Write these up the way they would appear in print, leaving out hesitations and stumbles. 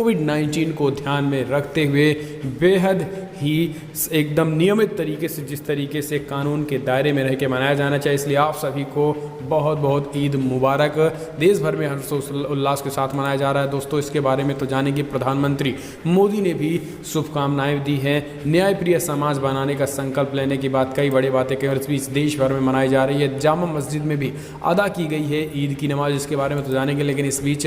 कोविड-19 को ध्यान में रखते हुए बेहद ही एकदम नियमित तरीके से, जिस तरीके से कानून के दायरे में रह के मनाया जाना चाहिए। इसलिए आप सभी को बहुत बहुत ईद मुबारक। देश भर में हर्षोल्लास के साथ मनाया जा रहा है। दोस्तों, इसके बारे में तो जानेंगे। प्रधानमंत्री मोदी ने भी शुभकामनाएं दी हैं। न्यायप्रिय समाज बनाने का संकल्प लेने की बात, कई बड़ी बातें कही और इस बीच देश भर में मनाई जा रही है। जामा मस्जिद में भी अदा की गई है ईद की नमाज, इसके बारे में तो जानेंगे। लेकिन इस बीच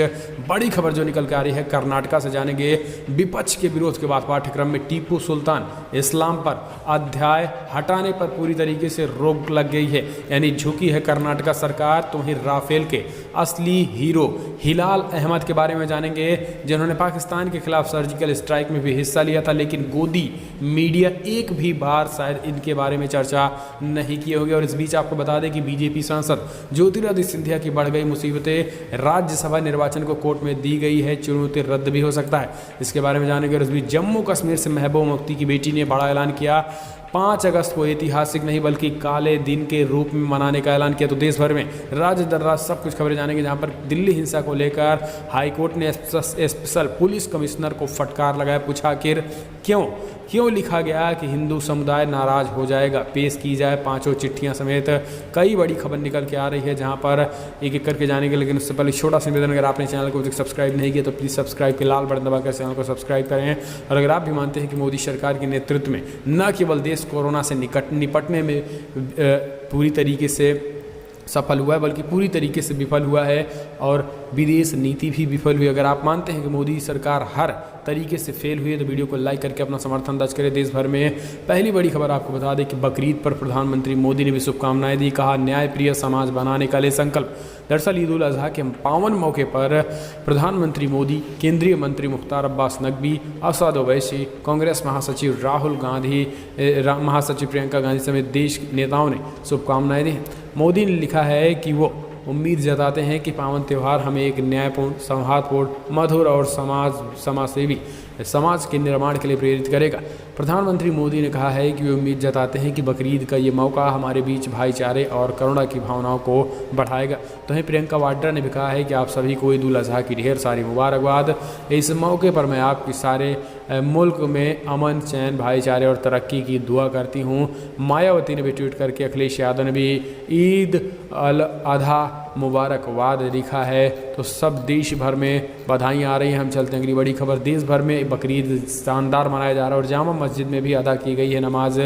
बड़ी खबर जो निकल के आ रही है कर्नाटक से जानेंगे। विपक्ष के विरोध के बाद पाठ्यक्रम में टीपू सुल्तान इस्लाम पर अध्याय हटाने पर पूरी तरीके से रोक लग गई है, यानी झुकी है कर्नाटक सरकार। तो वहीं राफेल के असली हीरो हिलाल अहमद के बारे में जानेंगे, जिन्होंने पाकिस्तान के खिलाफ सर्जिकल स्ट्राइक में भी हिस्सा लिया था, लेकिन गोदी मीडिया एक भी बार शायद इनके बारे में चर्चा नहीं किए होंगे। और इस बीच आपको बता दें कि बीजेपी सांसद ज्योतिरादित्य सिंधिया की बढ़ गई मुसीबतें, राज्यसभा निर्वाचन को कोर्ट में दी गई है, चुनौती रद्द भी हो सकता है, इसके बारे में जानेंगे। और इस बीच जम्मू कश्मीर से महबूबा मुफ्ती की बेटी ने बड़ा ऐलान किया। 5 अगस्त को ऐतिहासिक नहीं बल्कि काले दिन के रूप में मनाने का ऐलान किया। तो देश भर में राज्य दर राज्य सब कुछ खबरें जानेंगे, जहां पर दिल्ली हिंसा को लेकर हाईकोर्ट ने स्पेशल पुलिस कमिश्नर को फटकार लगाया। पूछा आखिर क्यों लिखा गया कि हिंदू समुदाय नाराज हो जाएगा। पेश की जाए 5 चिट्ठियां समेत कई बड़ी खबर निकल के आ रही है, जहां पर एक एक करके जानेंगे। लेकिन उससे पहले छोटा सा निवेदन, अगर आपने चैनल को अभी तक सब्सक्राइब नहीं किया तो प्लीज़ सब्सक्राइब के लाल बटन दबाकर चैनल को सब्सक्राइब करें। और अगर आप भी मानते हैं कि मोदी सरकार के नेतृत्व में न केवल देश कोरोना से निपटने में पूरी तरीके से सफल हुआ है, बल्कि पूरी तरीके से विफल हुआ है और विदेश नीति भी विफल हुई। अगर आप मानते हैं कि मोदी सरकार हर तरीके से फेल हुई है तो वीडियो को लाइक करके अपना समर्थन दर्ज करें। देश भर में पहली बड़ी खबर आपको बता दें कि बकरीद पर प्रधानमंत्री मोदी ने भी शुभकामनाएं दी। कहा न्यायप्रिय समाज बनाने का ले संकल्प। दरअसल ईद उल अजहा के पावन मौके पर प्रधानमंत्री मोदी, केंद्रीय मंत्री मुख्तार अब्बास नकवी, असद ओवैसी, कांग्रेस महासचिव राहुल गांधी, महासचिव प्रियंका गांधी समेत देश नेताओं ने शुभकामनाएं दी। मोदी ने लिखा है कि वो उम्मीद जताते हैं कि पावन त्यौहार हमें एक न्यायपूर्ण, सौहार्दपूर्ण, मधुर और समाजसेवी समाज के निर्माण के लिए प्रेरित करेगा। प्रधानमंत्री मोदी ने कहा है कि वे उम्मीद जताते हैं कि बकरीद का ये मौका हमारे बीच भाईचारे और करुणा की भावनाओं को बढ़ाएगा। तो वहीं प्रियंका वाड्रा ने भी कहा है कि आप सभी को ईद उल अजहा की ढेर सारी मुबारकबाद। इस मौके पर मैं आपकी सारे मुल्क में अमन, चैन, भाईचारे और तरक्की की दुआ करती हूँ। मायावती ने भी ट्वीट करके, अखिलेश यादव ने भी ईद अल अजहा मुबारकबाद लिखा है। तो सब देश भर में बधाइयाँ आ रही हैं। हम चलते हैं अगली बड़ी खबर। देश भर में बकरीद शानदार मनाया जा रहा है और जामा मस्जिद में भी अदा की गई है नमाज।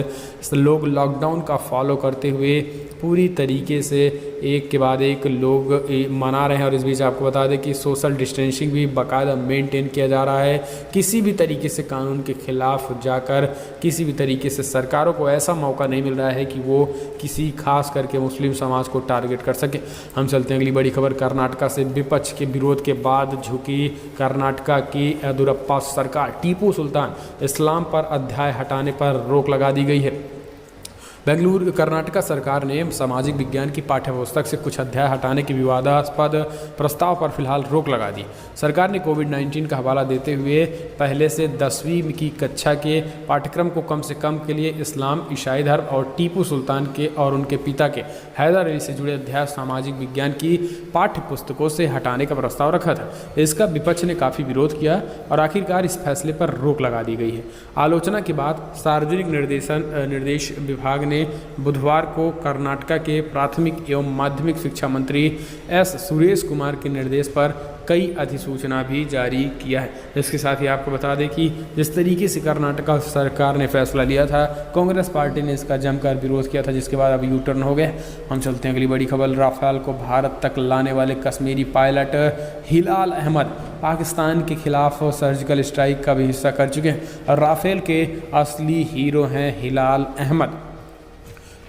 लोग लॉकडाउन का फॉलो करते हुए पूरी तरीके से एक के बाद एक लोग मना रहे हैं। और इस बीच आपको बता दें कि सोशल डिस्टेंसिंग भी बाकायदा मेंटेन किया जा रहा है। किसी भी तरीके से कानून के खिलाफ जाकर किसी भी तरीके से सरकारों को ऐसा मौका नहीं मिल रहा है कि वो किसी खास करके मुस्लिम समाज को टारगेट कर सके। हम चलते हैं अगली बड़ी खबर। कर्नाटक से विपक्ष के विरोध के बाद झुकी कर्नाटक की येदियुरप्पा सरकार। टीपू सुल्तान इस्लाम पर अध्याय हटाने पर रोक लगा दी गई है। बेंगलुरु कर्नाटक सरकार ने सामाजिक विज्ञान की पाठ्यपुस्तक से कुछ अध्याय हटाने के विवादास्पद प्रस्ताव पर फिलहाल रोक लगा दी। सरकार ने कोविड-19 का हवाला देते हुए पहले से 10वीं की कक्षा के पाठ्यक्रम को कम से कम के लिए इस्लाम, ईसाई धर्म और टीपू सुल्तान के और उनके पिता के हैदर अली से जुड़े अध्याय सामाजिक विज्ञान की पाठ्यपुस्तकों से हटाने का प्रस्ताव रखा था। इसका विपक्ष ने काफ़ी विरोध किया और आखिरकार इस फैसले पर रोक लगा दी गई है। आलोचना के बाद सार्वजनिक निर्देश विभाग ने बुधवार को कर्नाटक के प्राथमिक एवं माध्यमिक शिक्षा मंत्री एस सुरेश कुमार के निर्देश पर कई अधिसूचना भी जारी किया है। इसके साथ ही आपको बता दें कि जिस तरीके से कर्नाटक सरकार ने फैसला लिया था, कांग्रेस पार्टी ने इसका जमकर विरोध किया था, जिसके बाद अब यू टर्न हो गया। हम चलते हैं अगली बड़ी खबर। राफेल को भारत तक लाने वाले कश्मीरी पायलट हिलाल अहमद पाकिस्तान के खिलाफ सर्जिकल स्ट्राइक का भी हिस्सा कर चुके हैं और राफेल के असली हीरो हैं हिलाल अहमद।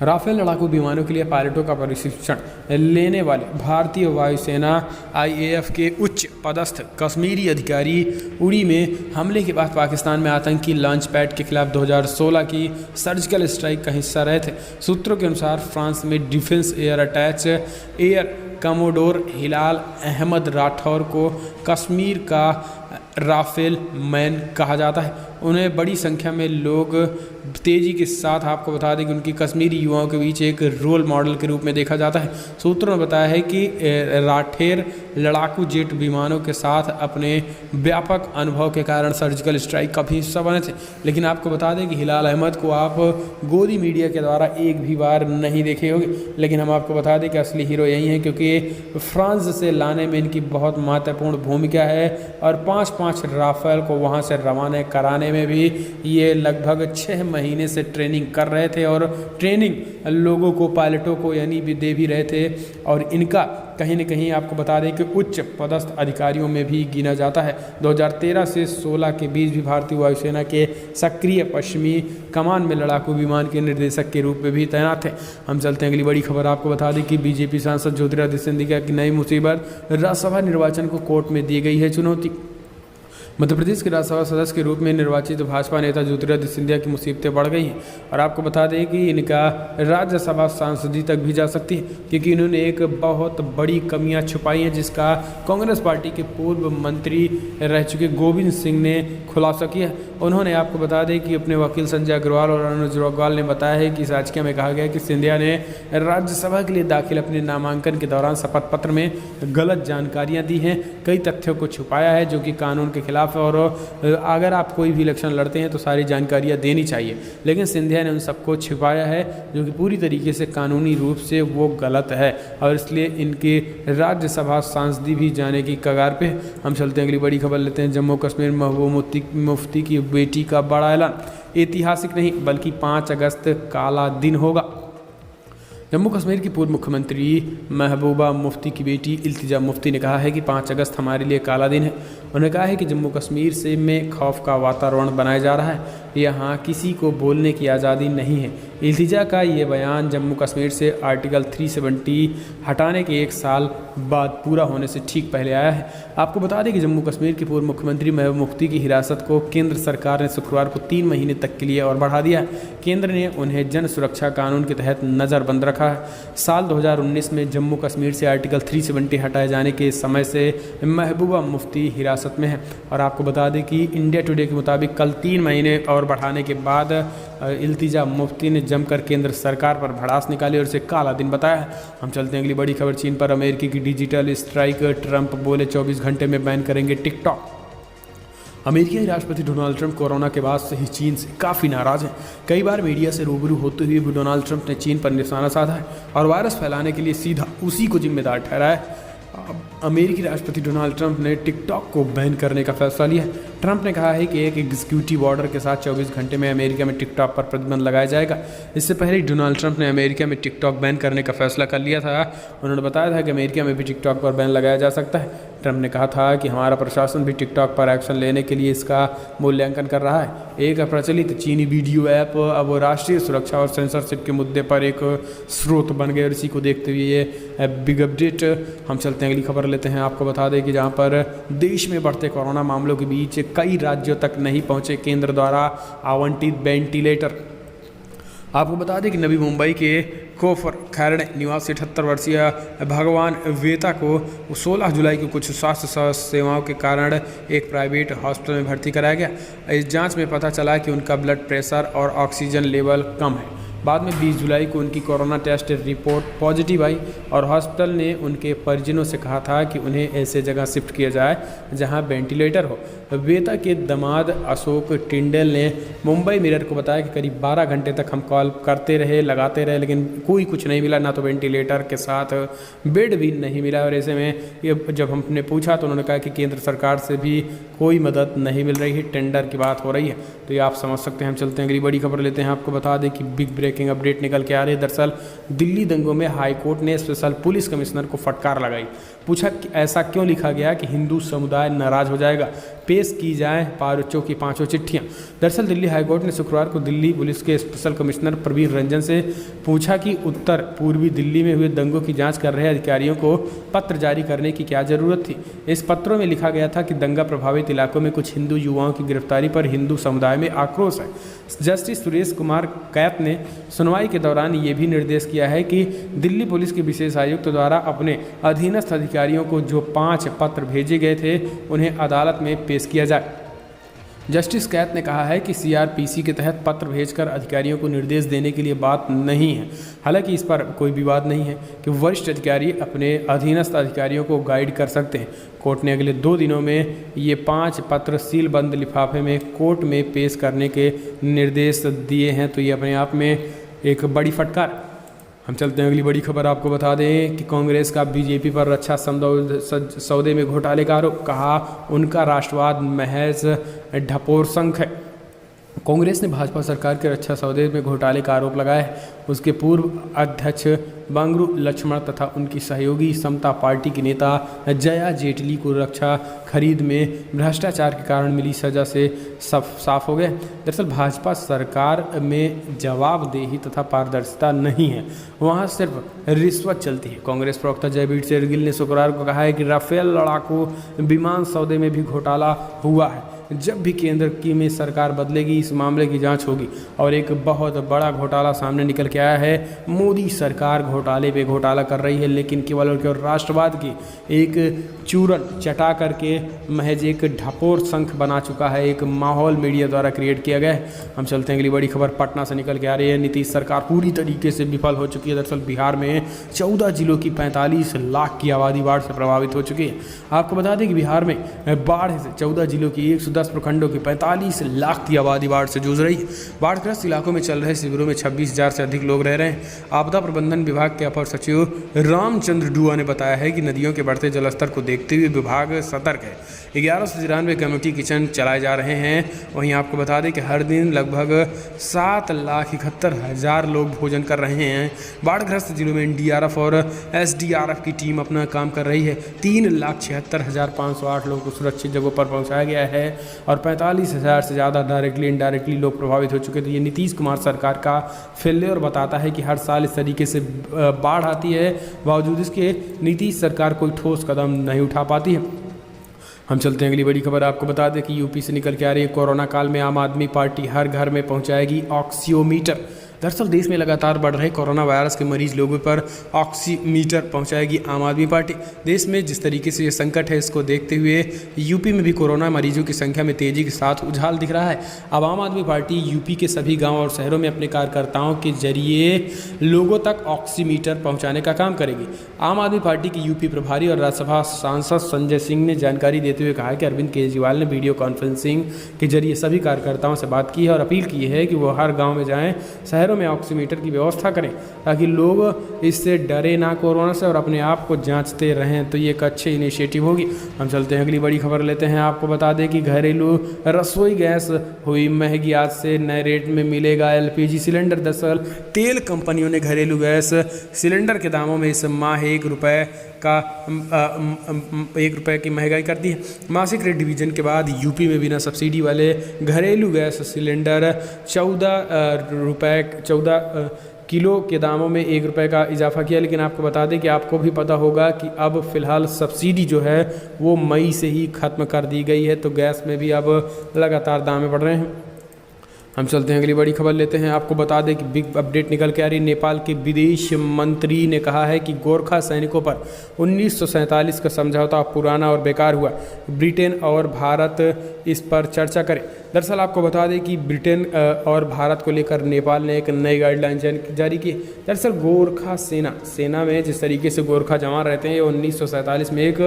राफेल लड़ाकू विमानों के लिए पायलटों का प्रशिक्षण लेने वाले भारतीय वायुसेना IAF के उच्च पदस्थ कश्मीरी अधिकारी उड़ी में हमले के बाद पाकिस्तान में आतंकी लॉन्च पैड के खिलाफ 2016 की सर्जिकल स्ट्राइक का हिस्सा रहे थे। सूत्रों के अनुसार फ्रांस में defence air attache air commodore Hilal Ahmad Rathore को कश्मीर का राफेल मैन कहा जाता है। उन्हें बड़ी संख्या में लोग तेज़ी के साथ, आपको बता दें कि उनकी कश्मीरी युवाओं के बीच एक रोल मॉडल के रूप में देखा जाता है। सूत्रों ने बताया है कि राठेर लड़ाकू जेट विमानों के साथ अपने व्यापक अनुभव के कारण सर्जिकल स्ट्राइक का भी हिस्सा बने थे। लेकिन आपको बता दें कि हिलाल अहमद को आप गोदी मीडिया के द्वारा एक भी बार नहीं देखे होंगे, लेकिन हम आपको बता दें कि असली हीरो यही हैं, क्योंकि फ्रांस से लाने में इनकी बहुत महत्वपूर्ण भूमिका है और 5-5 राफेल को वहाँ से रवाना कराने में भी ये लगभग 6 महीने से ट्रेनिंग कर रहे थे और ट्रेनिंग लोगों को, पायलटों को यानी भी दे भी रहे थे। और इनका कहीं न कहीं आपको बता दें कि उच्च पदस्थ अधिकारियों में भी गिना जाता है। 2013 से 16 के बीच भी भारतीय वायुसेना के सक्रिय पश्चिमी कमान में लड़ाकू विमान के निर्देशक के रूप में भी तैनात थे। हम चलते हैं अगली बड़ी खबर। आपको बता दें कि बीजेपी सांसद ज्योतिरादित्य सिंधिया की नई मुसीबत, राज्यसभा निर्वाचन को कोर्ट में दी गई है चुनौती। मध्य प्रदेश के राज्यसभा सदस्य के रूप में निर्वाचित भाजपा नेता ज्योतिरादित्य सिंधिया की मुसीबतें बढ़ गई हैं और आपको बता दें कि इनका राज्यसभा सांसदी तक भी जा सकती है, क्योंकि इन्होंने एक बहुत बड़ी कमियां छुपाई हैं, जिसका कांग्रेस पार्टी के पूर्व मंत्री रह चुके गोविंद सिंह ने खुलासा किया। उन्होंने आपको बता दें कि अपने वकील संजय अग्रवाल और अनुज अग्रवाल ने बताया है कि इस याचिका में कहा गया है कि सिंधिया ने राज्यसभा के लिए दाखिल अपने नामांकन के दौरान शपथ पत्र में गलत जानकारियाँ दी हैं, कई तथ्यों को छुपाया है जो कि कानून के खिलाफ, और अगर आप कोई भी इलेक्शन लड़ते हैं तो सारी जानकारियां देनी चाहिए। लेकिन सिंधिया ने उन सबको छिपाया है जो कि पूरी तरीके से कानूनी रूप से वो गलत है और इसलिए इनके राज्यसभा सांसदी भी जाने की कगार पे। हम चलते हैं अगली बड़ी खबर लेते हैं। जम्मू कश्मीर महबूबा मुफ्ती की बेटी का बड़ा ऐलान, ऐतिहासिक नहीं बल्कि 5 अगस्त काला दिन होगा। जम्मू कश्मीर की पूर्व मुख्यमंत्री महबूबा मुफ्ती की बेटी इल्तिजा मुफ्ती ने कहा है कि 5 अगस्त हमारे लिए काला दिन है। उन्होंने कहा है कि जम्मू कश्मीर से में खौफ का वातावरण बनाया जा रहा है, यहाँ किसी को बोलने की आज़ादी नहीं है। इल्तिजा का ये बयान जम्मू कश्मीर से आर्टिकल 370 हटाने के 1 साल बाद पूरा होने से ठीक पहले आया है। आपको बता दें कि जम्मू कश्मीर के पूर्व मुख्यमंत्री महबूबा मुफ्ती की हिरासत को केंद्र सरकार ने शुक्रवार को 3 महीने तक के लिए और बढ़ा दिया है। केंद्र ने उन्हें जन सुरक्षा कानून के तहत नज़रबंद रखा है। साल 2019 में जम्मू कश्मीर से आर्टिकल 370 हटाए जाने के समय से महबूबा मुफ्ती हिरासत में है और आपको बता दें कि इंडिया टुडे के मुताबिक कल 3 महीने और बढ़ाने के बाद इल्तिजा मुफ्ती ने जमकर केंद्र सरकार पर भड़ास निकाली और इसे काला दिन बताया। हम चलते हैं अगली बड़ी खबर। चीन पर अमेरिकी की डिजिटल स्ट्राइक, ट्रंप बोले 24 घंटे में बैन करेंगे टिकटॉक। अमेरिकी राष्ट्रपति डोनाल्ड ट्रंप कोरोना के बाद से ही चीन से काफ़ी नाराज़ हैं। कई बार मीडिया से रूबरू होते हुए भी डोनाल्ड ट्रंप ने चीन पर निशाना साधा है और वायरस फैलाने के लिए सीधा उसी को जिम्मेदार ठहराया है। अमेरिकी राष्ट्रपति डोनाल्ड ट्रंप ने टिकटॉक को बैन करने का फैसला लिया है। ट्रंप ने कहा है कि एक एग्जीक्यूटिव ऑर्डर के साथ 24 घंटे में अमेरिका में टिकटॉक पर प्रतिबंध लगाया जाएगा। इससे पहले डोनाल्ड ट्रंप ने अमेरिका में टिकटॉक बैन करने का फैसला कर लिया था। उन्होंने बताया था कि अमेरिका में भी टिकटॉक पर बैन लगाया जा सकता है। ट्रंप ने कहा था कि हमारा प्रशासन भी टिकटॉक पर एक्शन लेने के लिए इसका मूल्यांकन कर रहा है। एक प्रचलित चीनी वीडियो ऐप अब राष्ट्रीय सुरक्षा और सेंसरशिप के मुद्दे पर एक स्रोत बन गए और इसी को देखते हुए ये बिग अपडेट। हम चलते हैं अगली खबर लेते हैं। आपको बता दें कि जहां पर देश में बढ़ते कोरोना मामलों के बीच कई राज्यों तक नहीं पहुंचे केंद्र द्वारा आवंटित वेंटिलेटर। आपको बता दें कि नवी मुंबई के कोफर खैरणे निवासी 78 वर्षीय भगवान वेता को 16 जुलाई को कुछ स्वास्थ्य सेवाओं के कारण एक प्राइवेट हॉस्पिटल में भर्ती कराया गया। इस जांच में पता चला कि उनका ब्लड प्रेशर और ऑक्सीजन लेवल कम है। बाद में 20 जुलाई को उनकी कोरोना टेस्ट रिपोर्ट पॉजिटिव आई और हॉस्पिटल ने उनके परिजनों से कहा था कि उन्हें ऐसे जगह शिफ्ट किया जाए जहां वेंटिलेटर हो। वेता के दामाद अशोक टिंडल ने मुंबई मिरर को बताया कि करीब 12 घंटे तक हम कॉल करते रहे, लगाते रहे, लेकिन कोई कुछ नहीं मिला, ना तो वेंटिलेटर के साथ बेड भी नहीं मिला। और ऐसे में ये जब हमने पूछा तो उन्होंने कहा कि केंद्र सरकार से भी कोई मदद नहीं मिल रही है, टेंडर की बात हो रही है। तो ये आप समझ सकते हैं। हम चलते हैं अगली बड़ी खबर लेते हैं। आपको बता दें कि बिग ब्रेकिंग अपडेट निकल के आ रही है। दरअसल दिल्ली दंगों में हाईकोर्ट ने स्पेशल पुलिस कमिश्नर को फटकार लगाई। पूछा कि ऐसा क्यों लिखा गया कि हिंदू समुदाय नाराज हो जाएगा, पेश की जाए पारुचों की 5 चिट्ठियां। दरअसल दिल्ली हाईकोर्ट ने शुक्रवार को दिल्ली पुलिस के स्पेशल कमिश्नर प्रवीण रंजन से पूछा कि उत्तर पूर्वी दिल्ली में हुए दंगों की जांच कर रहे अधिकारियों को पत्र जारी करने की क्या जरूरत थी। इस पत्रों में लिखा गया था कि दंगा प्रभावित इलाकों में कुछ हिंदू युवाओं की गिरफ्तारी पर हिंदू समुदाय में आक्रोश है। जस्टिस सुरेश कुमार कैत ने सुनवाई के दौरान ये भी निर्देश किया है कि दिल्ली पुलिस के विशेष आयुक्त द्वारा अपने अधीनस्थ अधिकारियों को जो 5 पत्र भेजे गए थे उन्हें अदालत में पेश पेश किया जाए। जस्टिस कैत ने कहा है कि सीआरपीसी के तहत पत्र भेजकर अधिकारियों को निर्देश देने के लिए बात नहीं है। हालांकि इस पर कोई विवाद नहीं है कि वरिष्ठ अधिकारी अपने अधीनस्थ अधिकारियों को गाइड कर सकते हैं। कोर्ट ने अगले 2 दिनों में ये 5 पत्र सीलबंद लिफाफे में कोर्ट में पेश करने के निर्देश दिए हैं। तो ये अपने आप में एक बड़ी फटकार। हम चलते हैं अगली बड़ी खबर। आपको बता दें कि कांग्रेस का बीजेपी पर रक्षा सौदे में घोटाले का आरोप, कहा उनका राष्ट्रवाद महज ढपोर संख है। कांग्रेस ने भाजपा सरकार के रक्षा सौदे में घोटाले का आरोप लगाया है। उसके पूर्व अध्यक्ष बंगरू लक्ष्मण तथा उनकी सहयोगी समता पार्टी की नेता जया जेटली को रक्षा खरीद में भ्रष्टाचार के कारण मिली सजा से साफ हो गए। दरअसल भाजपा सरकार में जवाबदेही तथा पारदर्शिता नहीं है, वहाँ सिर्फ रिश्वत चलती है। कांग्रेस प्रवक्ता जयवीर शेरगिल ने शुक्रवार को कहा है कि राफेल लड़ाकू विमान सौदे में भी घोटाला हुआ है। जब भी केंद्र की में सरकार बदलेगी इस मामले की जांच होगी। और एक बहुत बड़ा घोटाला सामने निकल के आया है। मोदी सरकार घोटाले पे घोटाला कर रही है, लेकिन केवल और केवल राष्ट्रवाद की एक चूरन चटा करके महज एक ढपोर संख बना चुका है। एक माहौल मीडिया द्वारा क्रिएट किया गया है। हम चलते हैं अगली बड़ी खबर पटना से निकल के आ रही है। नीतीश सरकार पूरी तरीके से विफल हो चुकी है। दरअसल बिहार में 14 जिलों की 45 लाख की आबादी बाढ़ से प्रभावित हो चुकी है। आपको बता दें कि बिहार में बाढ़ से 14 जिलों की 110 प्रखंडों की 45 लाख की आबादी बाढ़ से जूझ रही है। बाढ़ग्रस्त इलाकों में चल रहे शिविरों में 26,000 से अधिक लोग रह रहे हैं। आपदा प्रबंधन विभाग के अपर सचिव रामचंद्र डुआ ने बताया है कि नदियों के बढ़ते जलस्तर को देखते हुए विभाग सतर्क है। 1193 कम्युनिटी किचन चलाए जा रहे हैं। वहीं आपको बता दें कि हर दिन लगभग 7,71,000 लोग भोजन कर रहे हैं। बाढ़ग्रस्त जिलों में एनडीआरएफ और एसडीआरएफ की टीम अपना काम कर रही है। 3,76,508 लोगों को सुरक्षित जगहों पर पहुंचाया गया है और 45,000 से ज़्यादा डायरेक्टली इनडायरेक्टली लोग प्रभावित हो चुके थे। ये नीतीश कुमार सरकार का फेलियर बताता है कि हर साल इस तरीके से बाढ़ आती है, बावजूद इसके नीतीश सरकार कोई ठोस कदम नहीं उठा पाती है। हम चलते हैं अगली बड़ी खबर। आपको बता दें कि यूपी से निकल के आ रही है। कोरोना काल में आम आदमी पार्टी हर घर में पहुंचाएगी ऑक्सीमीटर। दरअसल देश में लगातार बढ़ रहे कोरोना वायरस के मरीज लोगों पर ऑक्सीमीटर पहुंचाएगी आम आदमी पार्टी। देश में जिस तरीके से ये संकट है, इसको देखते हुए यूपी में भी कोरोना मरीजों की संख्या में तेजी के साथ उछाल दिख रहा है। अब आम आदमी पार्टी यूपी के सभी गांव और शहरों में अपने कार्यकर्ताओं के जरिए लोगों तक ऑक्सीमीटर पहुँचाने का काम करेगी। आम आदमी पार्टी की यूपी प्रभारी और राज्यसभा सांसद संजय सिंह ने जानकारी देते हुए कहा कि अरविंद केजरीवाल ने वीडियो कॉन्फ्रेंसिंग के जरिए सभी कार्यकर्ताओं से बात की है और अपील की है कि वो हर गाँव में जाएँ, में ऑक्सीमीटर की व्यवस्था करें ताकि लोग इससे डरे ना कोरोना से और अपने आप को जांचते रहें। तो ये एक अच्छी इनिशिएटिव होगी। हम चलते हैं अगली बड़ी खबर लेते हैं। आपको बता दें कि घरेलू रसोई गैस हुई महंगी। आज से नए रेट में मिलेगा एलपीजी सिलेंडर। दरअसल तेल कंपनियों ने घरेलू गैस सिलेंडर के दामों में इस माह ₹1 की महंगाई कर दी है। मासिक रेट डिवीजन के बाद यूपी में बिना सब्सिडी वाले घरेलू गैस सिलेंडर 14 किलो के दामों में ₹1 का इजाफा किया। लेकिन आपको बता दें कि आपको भी पता होगा कि अब फ़िलहाल सब्सिडी जो है वो मई से ही ख़त्म कर दी गई है। तो गैस में भी अब लगातार दाम बढ़ रहे हैं। हम चलते हैं अगली बड़ी खबर लेते हैं। आपको बता दें कि बिग अपडेट निकल के आ रही। नेपाल के विदेश मंत्री ने कहा है कि गोरखा सैनिकों पर 1947 का समझौता पुराना और बेकार हुआ। ब्रिटेन और भारत इस पर चर्चा करें। दरअसल आपको बता दें कि ब्रिटेन और भारत को लेकर नेपाल ने एक नई गाइडलाइन जारी की। दरअसल गोरखा सेना में जिस तरीके से गोरखा जवान रहते हैं, ये 1947 में एक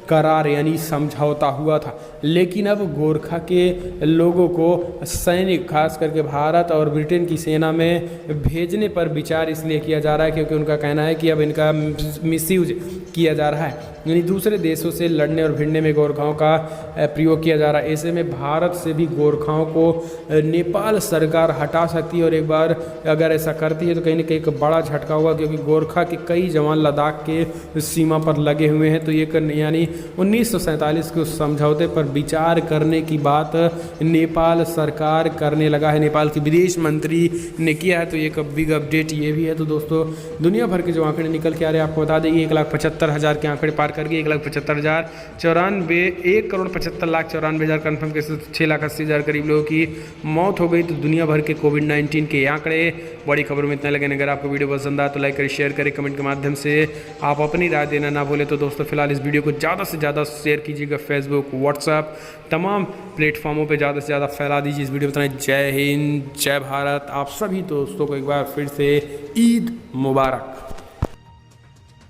करार यानी समझौता हुआ था। लेकिन अब गोरखा के लोगों को सैनिक खास करके भारत और ब्रिटेन की सेना में भेजने पर विचार इसलिए किया जा रहा है क्योंकि उनका कहना है कि अब इनका मिसयूज किया जा रहा है, यानी दूसरे देशों से लड़ने और भिड़ने में गोरखाओं का प्रयोग किया जा रहा है। ऐसे में भारत से भी गोरखाओं को नेपाल सरकार हटा सकती है और एक बार अगर ऐसा करती है तो कहीं ना कहीं एक बड़ा झटका होगा क्योंकि गोरखा के कई जवान लद्दाख के सीमा पर लगे हुए हैं। तो ये यानी 1947 के उस समझौते पर विचार करने की बात नेपाल सरकार करने लगा है। नेपाल के विदेश मंत्री ने किया है। तो एक बिग अपडेट ये भी है। तो दोस्तों दुनिया भर के जो आंकड़े निकल के आ रहे हैं, आपको बता दें 1,75,000 के आंकड़े पार पार कर गई, 1,75,000 1,75,94,94,000 कन्फर्म केसेस, 6,80,000 करीब लोगों की मौत हो गई। तो दुनिया भर के कोविड-19 के आंकड़े। बड़ी खबर में इतना लगेगा। अगर आपको वीडियो पसंद आया तो लाइक करें, शेयर करें, कमेंट के माध्यम से आप अपनी राय देना ना भूलें। तो दोस्तों फिलहाल इस वीडियो को ज़्यादा से ज़्यादा शेयर कीजिएगा, फेसबुक, व्हाट्सएप, तमाम प्लेटफॉर्मों पे ज़्यादा से ज़्यादा फैला दीजिए इस वीडियो। बताएं जय हिंद, जय भारत। आप सभी दोस्तों को एक बार फिर से ईद मुबारक।